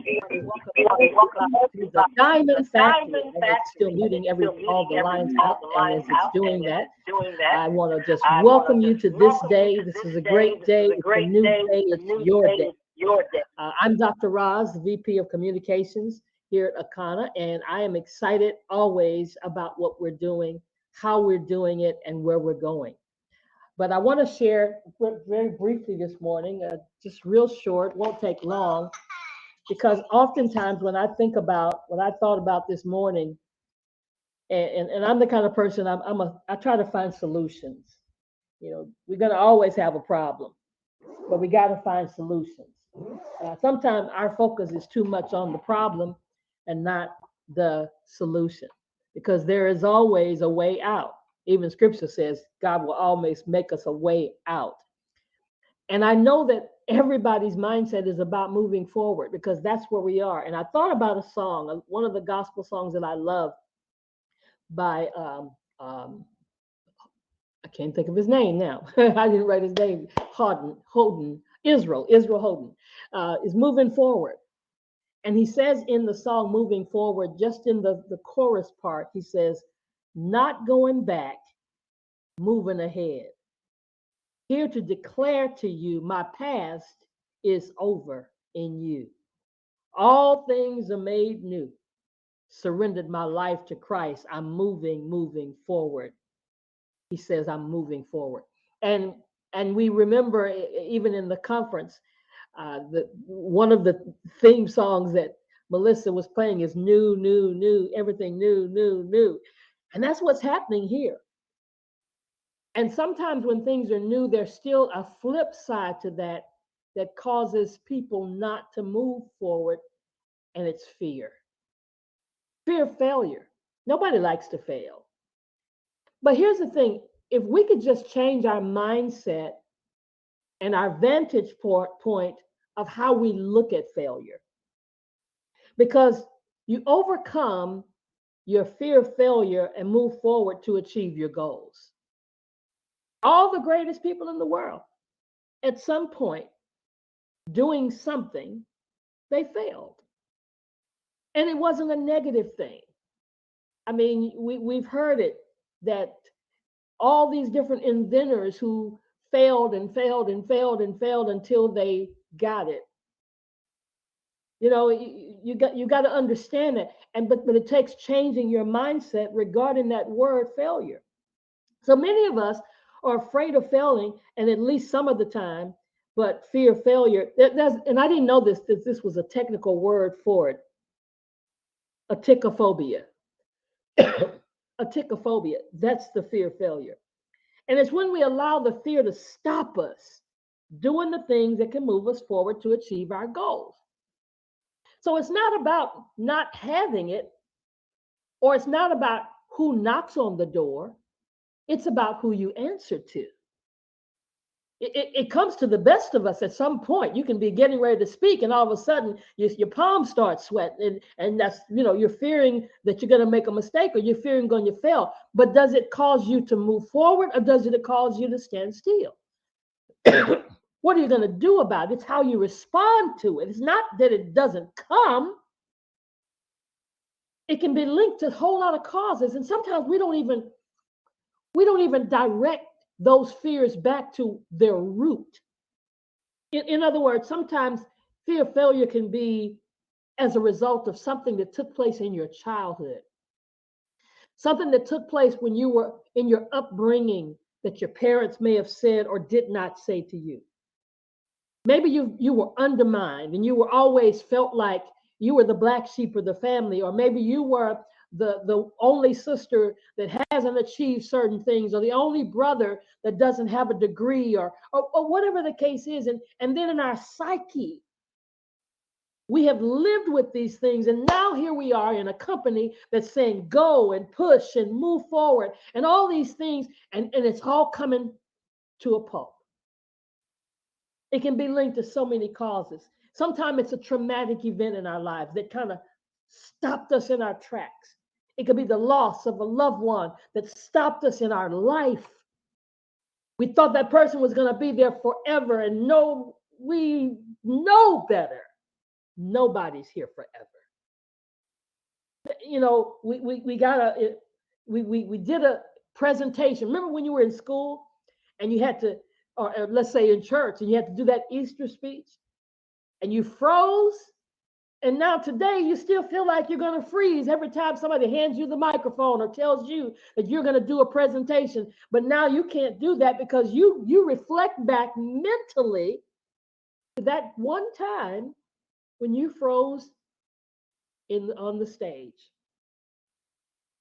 to the Diamond Factory. And it's still muting all the lines out. And as it's doing that, I want to just welcome you to this day. This is a great day. It's a new day. It's your day. I'm Dr. Roz, the VP of Communications here at Akana, and I am excited always about what we're doing, how we're doing it, and where we're going. But I want to share very briefly this morning, just real short, won't take long, because oftentimes when I think about what I thought about this morning, and I'm the kind of person I try to find solutions. You know, we're gonna always have a problem, but we got to find solutions. Sometimes our focus is too much on the problem and not the solution, because there is always a way out. Even scripture says God will always make us a way out. And I know that everybody's mindset is about moving forward because that's where we are. And I thought about a song, one of the gospel songs that I love by, I can't think of his name now. I didn't write his name. Israel Houghton is moving forward. And he says in the song, moving forward, just in the chorus part, he says, not going back, moving ahead. Here to declare to you, my past is over in you. All things are made new. Surrendered my life to Christ. I'm moving forward. He says, I'm moving forward. And we remember even in the conference, one of the theme songs that Melissa was playing is new, everything new. And that's what's happening here. And sometimes when things are new, there's still a flip side to that causes people not to move forward, and it's fear. Fear of failure. Nobody likes to fail. But here's the thing, if we could just change our mindset and our vantage point of how we look at failure, because you overcome your fear of failure and move forward to achieve your goals. All the greatest people in the world, at some point, doing something, they failed. And it wasn't a negative thing. I mean, we've heard it that all these different inventors who failed until they got it. You know, you got to understand it. But it takes changing your mindset regarding that word failure. So many of us are afraid of failing, and at least some of the time, but fear of failure. And I didn't know this was a technical word for it. Atychiphobia. Atychiphobia. That's the fear of failure. And it's when we allow the fear to stop us doing the things that can move us forward to achieve our goals. So it's not about not having it, or it's not about who knocks on the door. It's about who you answer to. It comes to the best of us at some point. You can be getting ready to speak, and all of a sudden your palms start sweating, and that's, you're fearing that you're going to make a mistake, or you're fearing going to fail. But does it cause you to move forward, or does it cause you to stand still? What are you going to do about it? It's how you respond to it. It's not that it doesn't come. It can be linked to a whole lot of causes, and sometimes we don't even direct those fears back to their root. In other words, sometimes fear of failure can be as a result of something that took place in your childhood, something that took place when you were in your upbringing that your parents may have said or did not say to you. Maybe you were undermined and you were always felt like you were the black sheep of the family, or maybe you were the only sister that hasn't achieved certain things, or the only brother that doesn't have a degree, or whatever the case is. And then in our psyche, we have lived with these things. And now here we are in a company that's saying go and push and move forward and all these things. And it's all coming to a pulp. It can be linked to so many causes. Sometimes it's a traumatic event in our lives that kind of stopped us in our tracks. It could be the loss of a loved one that stopped us in our life. We thought that person was going to be there forever, and we know better Nobody's here forever. You know, we got a we did a presentation. Remember when you were in school and you had to, or let's say in church, and you had to do that Easter speech, and you froze. And now today, you still feel like you're going to freeze every time somebody hands you the microphone or tells you that you're going to do a presentation. But now you can't do that because you reflect back mentally to that one time when you froze on the stage.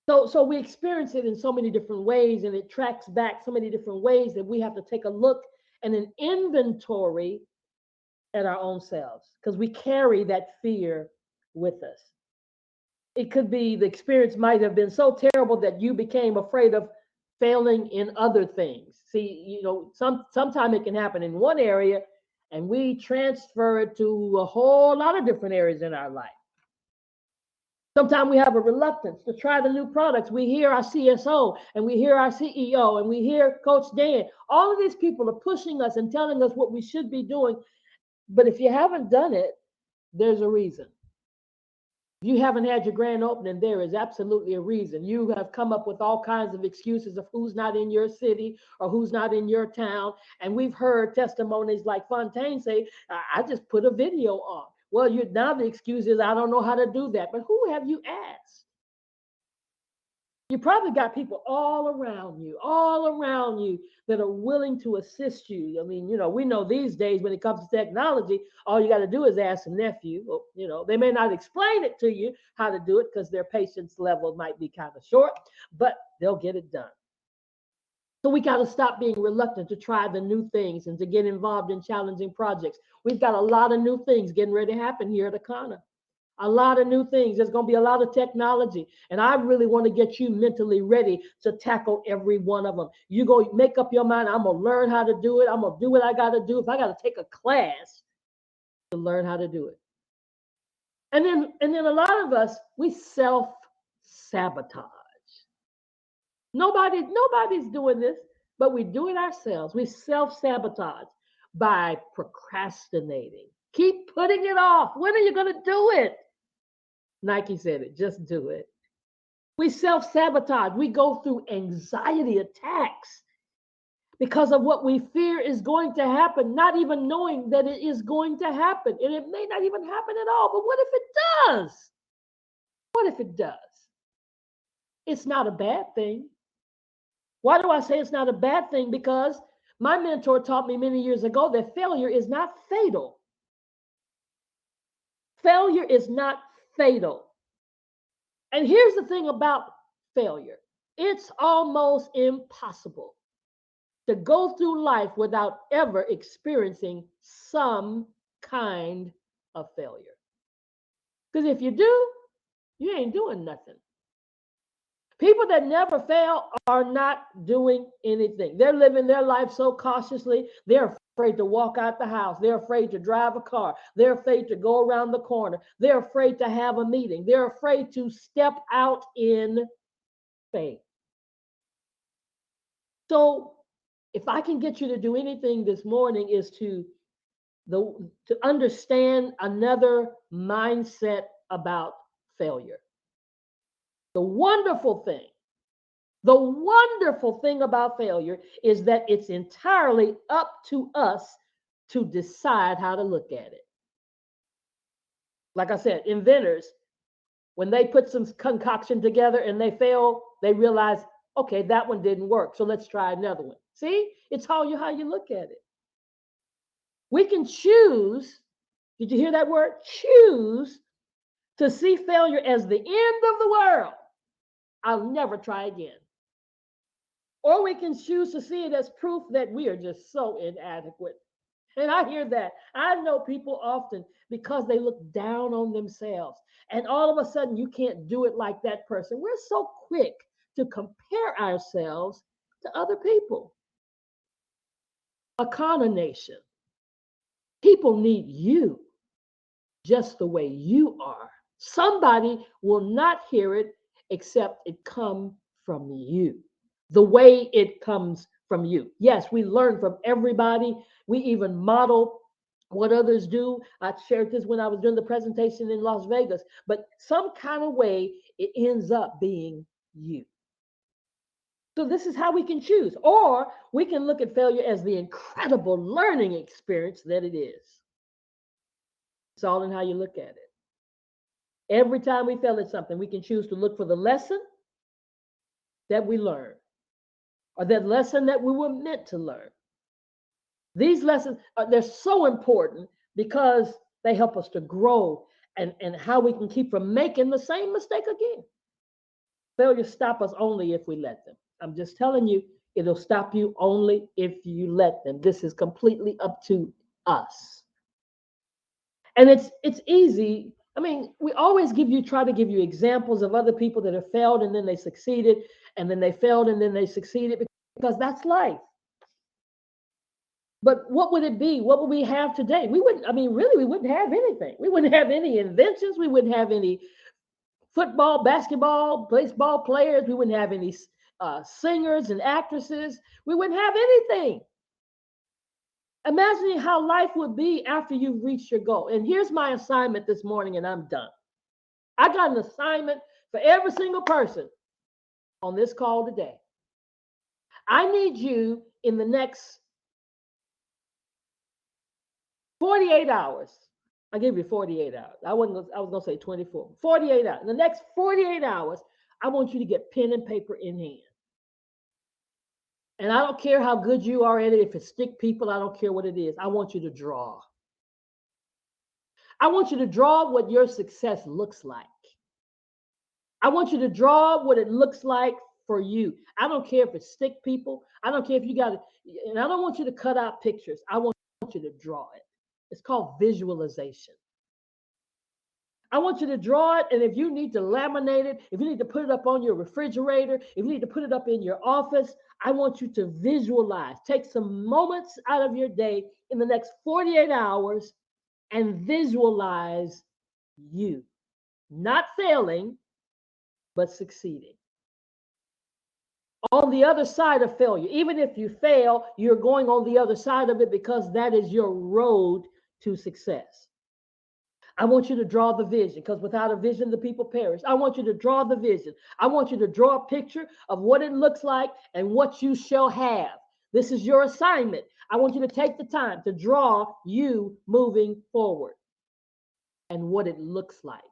So we experience it in so many different ways, and it tracks back so many different ways that we have to take a look and an inventory at our own selves because we carry that fear with us. It could be the experience might have been so terrible that you became afraid of failing in other things. See, you know, sometime it can happen in one area and we transfer it to a whole lot of different areas in our life. Sometimes we have a reluctance to try the new products. We hear our CSO and we hear our CEO and we hear Coach Dan. All of these people are pushing us and telling us what we should be doing. But if you haven't done it, there's a reason. If you haven't had your grand opening, there is absolutely a reason. You have come up with all kinds of excuses of who's not in your city or who's not in your town. And we've heard testimonies like Fontaine say, I just put a video on. Well, now the excuse is, I don't know how to do that. But who have you asked? You probably got people all around you that are willing to assist you. I mean, you know, we know these days when it comes to technology, all you got to do is ask a nephew. Well, you know, they may not explain it to you how to do it because their patience level might be kind of short, but they'll get it done. So we got to stop being reluctant to try the new things and to get involved in challenging projects. We've got a lot of new things getting ready to happen here at Akana. A lot of new things. There's going to be a lot of technology. And I really want to get you mentally ready to tackle every one of them. You go make up your mind. I'm going to learn how to do it. I'm going to do what I got to do. If I got to take a class to learn how to do it. And then a lot of us, we self-sabotage. Nobody's doing this, but we do it ourselves. We self-sabotage by procrastinating. Keep putting it off. When are you going to do it? Nike said it, just do it. We self-sabotage. We go through anxiety attacks because of what we fear is going to happen, not even knowing that it is going to happen. And it may not even happen at all. But what if it does? What if it does? It's not a bad thing. Why do I say it's not a bad thing? Because my mentor taught me many years ago that failure is not fatal. Failure is not fatal. And here's the thing about failure. It's almost impossible to go through life without ever experiencing some kind of failure. Because if you do, you ain't doing nothing. People that never fail are not doing anything. They're living their life so cautiously. They're afraid to walk out the house. They're afraid to drive a car. They're afraid to go around the corner. They're afraid to have a meeting. They're afraid to step out in faith. So if I can get you to do anything this morning is to understand another mindset about failure. The wonderful thing about failure is that it's entirely up to us to decide how to look at it. Like I said, inventors, when they put some concoction together and they fail, they realize, okay, that one didn't work, so let's try another one. See, it's how you look at it. We can choose, did you hear that word? Choose to see failure as the end of the world. I'll never try again. Or we can choose to see it as proof that we are just so inadequate. And I hear that. I know people often because they look down on themselves. And all of a sudden, you can't do it like that person. We're so quick to compare ourselves to other people. Akana Nation. People need you just the way you are. Somebody will not hear it except it come from you, the way it comes from you. Yes, we learn from everybody. We even model what others do. I shared this when I was doing the presentation in Las Vegas, but some kind of way it ends up being you. So this is how we can choose. Or we can look at failure as the incredible learning experience that it is. It's all in how you look at it. Every time we fail at something, we can choose to look for the lesson that we learned or that lesson that we were meant to learn. These lessons they're so important because they help us to grow and how we can keep from making the same mistake again. Failures stop us only if we let them. I'm just telling you, it'll stop you only if you let them. This is completely up to us. And it's easy. I mean, we always try to give you examples of other people that have failed and then they succeeded, and then they failed and then they succeeded, because that's life. But what would it be? What would we have today? We wouldn't, I mean, really, we wouldn't have anything. We wouldn't have any inventions. We wouldn't have any football, basketball, baseball players. We wouldn't have any singers and actresses. We wouldn't have anything. Imagine how life would be after you've reached your goal. And here's my assignment this morning, and I'm done. I got an assignment for every single person on this call today. I need you in the next 48 hours. I'll give you 48 hours. I was going to say 24. 48 hours. In the next 48 hours, I want you to get pen and paper in hand. And I don't care how good you are at it. If it's stick people, I don't care what it is. I want you to draw. I want you to draw what your success looks like. I want you to draw what it looks like for you. I don't care if it's stick people. I don't care if you got it. And I don't want you to cut out pictures. I want you to draw it. It's called visualization. I want you to draw it, and if you need to laminate it, if you need to put it up on your refrigerator, if you need to put it up in your office, I want you to visualize. Take some moments out of your day in the next 48 hours and visualize you not failing, but succeeding. On the other side of failure, even if you fail, you're going on the other side of it because that is your road to success. I want you to draw the vision, because without a vision, the people perish. I want you to draw the vision. I want you to draw a picture of what it looks like and what you shall have. This is your assignment. I want you to take the time to draw you moving forward and what it looks like.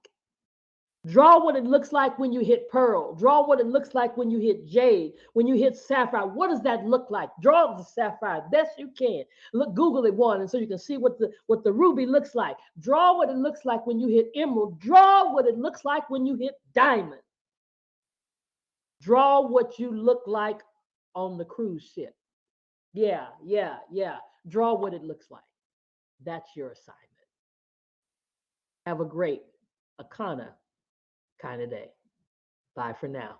Draw what it looks like when you hit pearl. Draw what it looks like when you hit jade, when you hit sapphire. What does that look like? Draw the sapphire best you can. Look, Google it one, and so you can see what the ruby looks like. Draw what it looks like when you hit emerald. Draw what it looks like when you hit diamond. Draw what you look like on the cruise ship. Yeah. Draw what it looks like. That's your assignment. Have a great Akana kind of day. Bye for now.